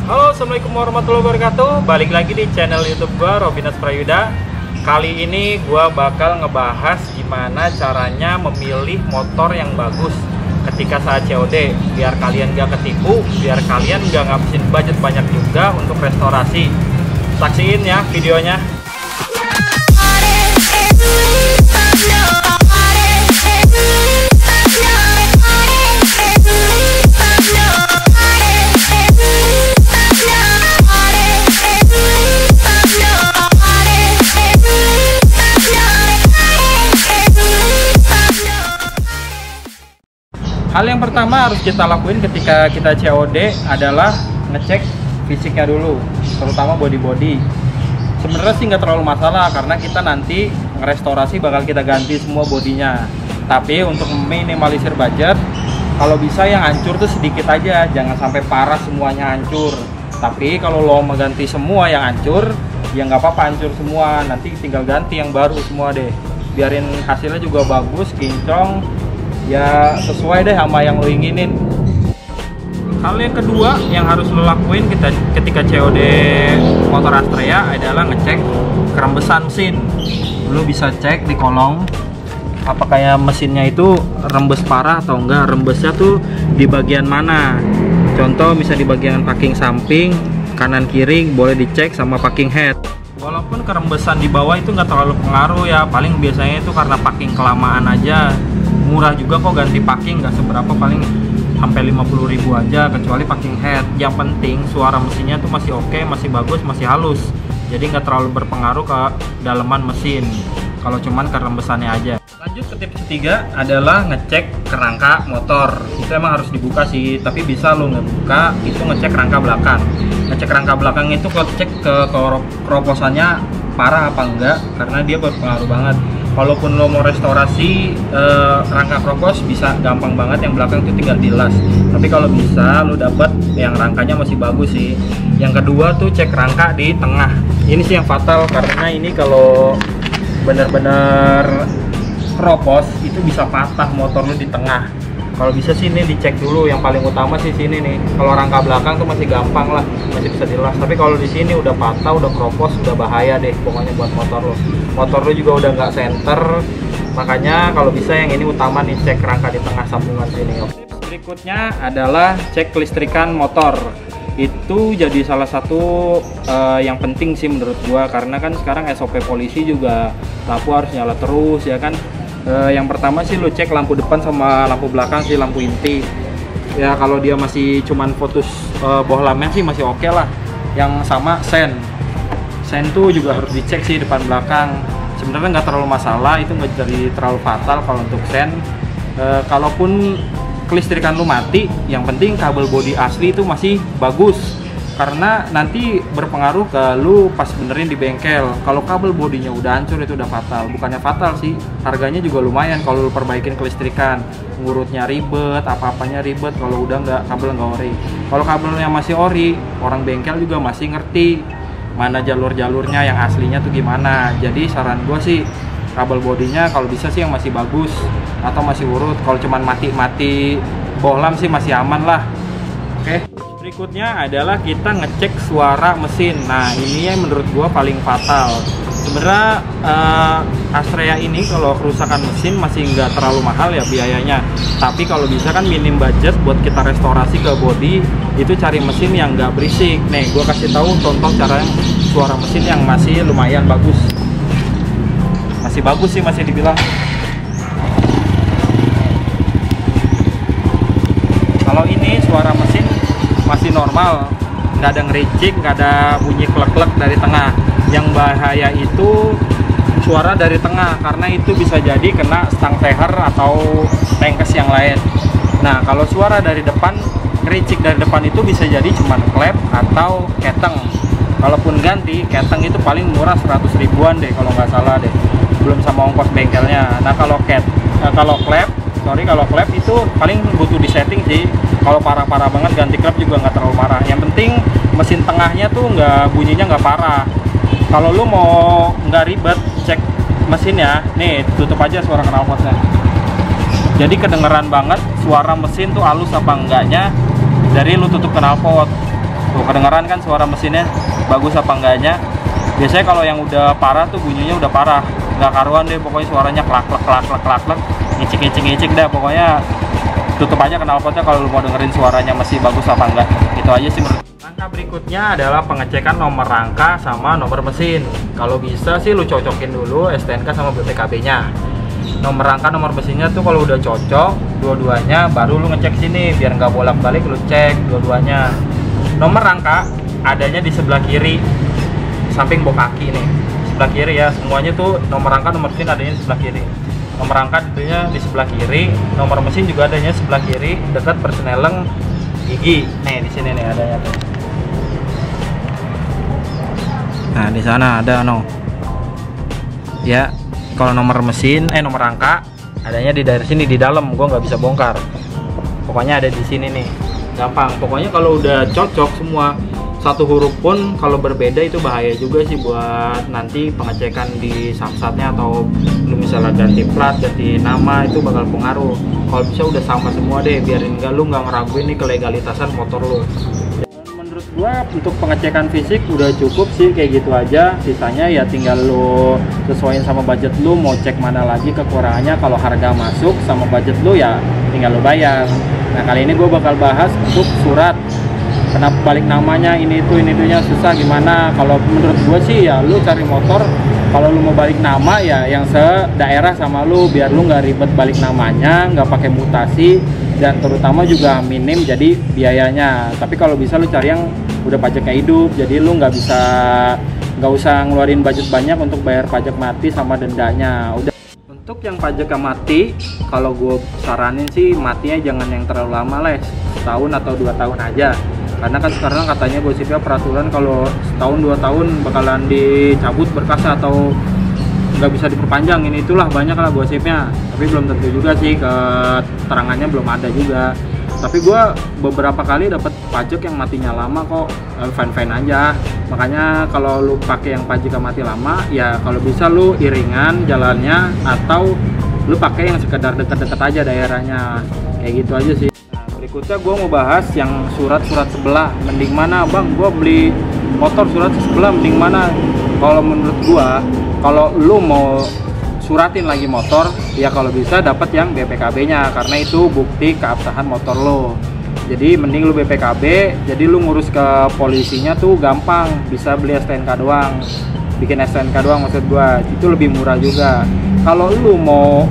Halo, assalamualaikum warahmatullahi wabarakatuh. Balik lagi di channel YouTube gua, Robinas Prayuda. Kali ini gua bakal ngebahas gimana caranya memilih motor yang bagus ketika saat COD, biar kalian gak ketipu, biar kalian gak ngabisin budget banyak juga untuk restorasi. Saksiin ya videonya. Hal yang pertama harus kita lakuin ketika kita COD adalah ngecek fisiknya dulu, terutama body-body. Sebenarnya sih nggak terlalu masalah karena kita nanti ngerestorasi bakal kita ganti semua bodinya. Tapi untuk minimalisir budget, kalau bisa yang hancur tuh sedikit aja, jangan sampai parah semuanya hancur. Tapi kalau lo mau ganti semua yang hancur, ya nggak apa-apa hancur semua, nanti tinggal ganti yang baru semua deh. Biarin hasilnya juga bagus, kinclong. Ya sesuai deh sama yang lo inginin. Hal yang kedua yang harus lo lakuin ketika COD motor Astrea adalah ngecek kerembesan mesin. Lo bisa cek di kolong apakah ya mesinnya itu rembes parah atau enggak, rembesnya tuh di bagian mana. Contoh misal di bagian packing samping, kanan kiri boleh dicek sama packing head. Walaupun kerembesan di bawah itu nggak terlalu pengaruh ya, paling biasanya itu karena packing kelamaan aja. Murah juga kok ganti packing, nggak seberapa, paling sampai 50.000 aja kecuali packing head. Yang penting suara mesinnya tuh masih oke, masih bagus, masih halus, jadi nggak terlalu berpengaruh ke daleman mesin kalau cuman kerembesannya aja. Lanjut ke tips ketiga adalah ngecek kerangka motor. Itu emang harus dibuka sih, tapi bisa lo ngebuka itu ngecek rangka belakang. Ngecek rangka belakang itu kalau cek ke keroposannya parah apa enggak, karena dia berpengaruh banget. Walaupun lo mau restorasi rangka kropos bisa gampang banget, yang belakang itu tinggal dilas. Tapi kalau bisa lo dapat yang rangkanya masih bagus sih. Yang kedua tuh cek rangka di tengah. Ini sih yang fatal karena ini kalau benar-benar kropos itu bisa patah motor lo di tengah. Kalau bisa sih ini dicek dulu, yang paling utama sih sini nih. Kalau rangka belakang tuh masih gampang lah, masih bisa dilas. Tapi kalau di sini udah patah, udah kropos, udah bahaya deh pokoknya buat motor lo. Motor lo juga udah nggak center, makanya kalau bisa yang ini utama nih, cek rangka di tengah sambungan sini. Tips berikutnya adalah cek kelistrikan motor. Itu jadi salah satu yang penting sih menurut gua, karena kan sekarang SOP polisi juga lampu harus nyala terus ya kan. Yang pertama sih lo cek lampu depan sama lampu belakang sih, lampu inti. Ya kalau dia masih cuman fokus bohlamnya sih masih oke lah. Yang sama sen tuh juga harus dicek sih depan belakang. Sebenarnya nggak terlalu masalah, itu nggak jadi terlalu fatal kalau untuk sen. Kalaupun kelistrikan lu mati, yang penting kabel bodi asli itu masih bagus, karena nanti berpengaruh ke lu pas benerin di bengkel. Kalau kabel bodinya udah hancur itu udah fatal. Bukannya fatal sih, harganya juga lumayan kalau lu perbaikin kelistrikan. Ngurutnya ribet, apa-apanya ribet kalau udah kabel nggak ori. Kalau kabelnya masih ori, orang bengkel juga masih ngerti mana jalur-jalurnya yang aslinya tuh gimana. Jadi saran gua sih kabel bodinya kalau bisa sih yang masih bagus atau masih urut. Kalau cuman mati-mati bohlam sih masih aman lah. Oke. Berikutnya adalah kita ngecek suara mesin. Nah ini yang menurut gua paling fatal. Sebenarnya Astrea ini kalau kerusakan mesin masih nggak terlalu mahal ya biayanya. Tapi kalau bisa kan minim budget buat kita restorasi ke body, itu cari mesin yang nggak berisik. Nih gua kasih tahu contoh cara suara mesin yang masih lumayan bagus. Masih bagus sih, masih dibilang. Kalau ini suara mesin masih normal, nggak ada ngericik, nggak ada bunyi klek-klek dari tengah. Yang bahaya itu suara dari tengah, karena itu bisa jadi kena stang teher atau tangkes yang lain. Nah kalau suara dari depan, ngericik dari depan itu bisa jadi cuman klep atau keteng. Kalaupun ganti, keteng itu paling murah 100 ribuan deh kalau nggak salah deh, belum sama ongkos bengkelnya. Nah kalau klep itu paling butuh disetting sih. Kalau parah-parah banget ganti klep juga nggak terlalu parah. Yang penting mesin tengahnya tuh bunyinya nggak parah. Kalau lu mau nggak ribet cek mesinnya, nih tutup aja suara knalpotnya. Jadi kedengeran banget suara mesin tuh halus apa enggaknya dari lu tutup knalpot. Tuh kedengeran kan suara mesinnya bagus apa enggaknya. Biasanya kalau yang udah parah tuh bunyinya udah parah, nggak karuan deh, pokoknya suaranya klak klak klak klak klak klak, ngicik dah pokoknya. Tutup aja knalpotnya kalau lu mau dengerin suaranya masih bagus apa enggak. Itu aja sih menurut. Langkah berikutnya adalah pengecekan nomor rangka sama nomor mesin. Kalau bisa sih lu cocokin dulu STNK sama BPKB-nya. Nomor rangka, nomor mesinnya tuh kalau udah cocok dua-duanya, baru lu ngecek sini biar nggak bolak-balik, lu cek dua-duanya. Nomor rangka adanya di sebelah kiri, samping bok kaki nih, sebelah kiri ya. Semuanya tuh nomor rangka, nomor mesin adanya di sebelah kiri. Nomor rangka adanya di sebelah kiri, nomor mesin juga adanya sebelah kiri, dekat persneleng gigi. Nih di sini nih adanya tuh. Nah di sana ada no. Ya kalau nomor mesin, nomor rangka adanya di daerah sini di dalam. Gua nggak bisa bongkar. Pokoknya ada di sini nih. Gampang. Pokoknya kalau udah cocok semua, satu huruf pun kalau berbeda itu bahaya juga sih buat nanti pengecekan di samsatnya, atau lu misalnya ganti plat, ganti nama, itu bakal pengaruh. Kalau bisa udah sama semua deh, biarin lu nggak ngeraguin nih kelegalitasan motor lu. Menurut gua untuk pengecekan fisik udah cukup sih, kayak gitu aja. Sisanya ya tinggal lu sesuaiin sama budget lu, mau cek mana lagi kekurangannya. Kalau harga masuk sama budget lu ya tinggal lu bayar. Nah kali ini gua bakal bahas untuk surat. Kenapa balik namanya, ini itunya susah gimana. Kalau menurut gue sih ya lu cari motor, kalau lu mau balik nama ya yang sedaerah sama lu, biar lu nggak ribet balik namanya, nggak pakai mutasi, dan terutama juga minim jadi biayanya. Tapi kalau bisa lu cari yang udah pajaknya hidup, jadi lu nggak usah ngeluarin budget banyak untuk bayar pajak mati sama dendanya. Udah. Untuk yang pajaknya mati, kalau gue saranin sih matinya jangan yang terlalu lama lah, setahun atau 2 tahun aja. Karena kan sekarang katanya gosipnya peraturan kalau setahun 2 tahun bakalan dicabut berkasnya atau nggak bisa diperpanjang. Ini itulah banyak lah gosipnya, tapi belum tentu juga sih, keterangannya belum ada juga. Tapi gue beberapa kali dapat pajak yang matinya lama kok, fine aja. Makanya kalau lu pakai yang pajaknya mati lama ya kalau bisa lu iringan jalannya, atau lu pakai yang sekedar deket-deket aja daerahnya, kayak gitu aja sih. Berikutnya gue mau bahas yang surat-surat sebelah. Mending mana bang, gue beli motor surat sebelah mending mana? Kalau menurut gue, kalau lu mau suratin lagi motor ya kalau bisa dapat yang BPKB nya, karena itu bukti keabsahan motor lo. Jadi mending lu BPKB, jadi lu ngurus ke polisinya tuh gampang, bisa beli STNK doang, bikin STNK doang maksud gua, itu lebih murah juga. Kalau lu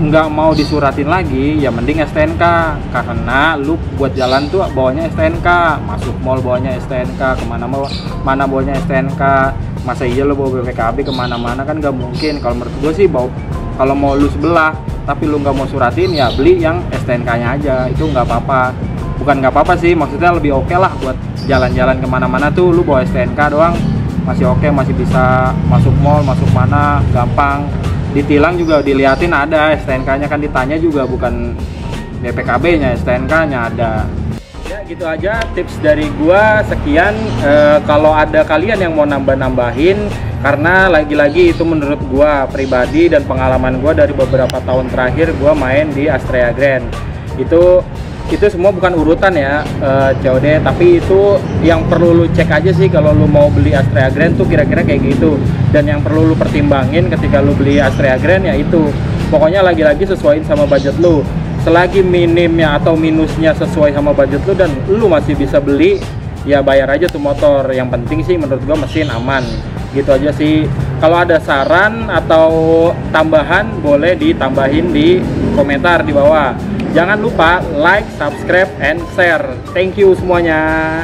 nggak mau disuratin lagi ya mending STNK, karena lu buat jalan tuh bawanya STNK, masuk mall bawanya STNK, mana bawanya STNK. Masa iya lu bawa BPKB kemana-mana, kan nggak mungkin. Kalau menurut gua sih kalau mau lu sebelah tapi lu nggak mau suratin ya beli yang STNK nya aja, itu nggak apa-apa. Bukan nggak apa-apa sih, maksudnya lebih oke lah buat jalan-jalan kemana-mana tuh lu bawa STNK doang masih oke, masih bisa masuk mall, masuk mana gampang. Ditilang juga diliatin ada STNK nya, kan ditanya juga bukan BPKB nya, STNK nya ada. Ya gitu aja tips dari gua, sekian. Kalau ada kalian yang mau nambah-nambahin, karena lagi-lagi itu menurut gua pribadi dan pengalaman gua dari beberapa tahun terakhir gua main di Astrea Grand, itu semua bukan urutan ya COD, tapi itu yang perlu lu cek aja sih kalau lu mau beli Astrea Grand tuh kira-kira kayak gitu. Dan yang perlu lu pertimbangin ketika lu beli Astrea Grand ya itu, pokoknya lagi-lagi sesuaiin sama budget lu. Selagi minimnya atau minusnya sesuai sama budget lu dan lu masih bisa beli, ya bayar aja tuh motor. Yang penting sih menurut gua mesin aman. Gitu aja sih. Kalau ada saran atau tambahan boleh ditambahin di komentar di bawah. Jangan lupa like, subscribe, and share. Thank you semuanya.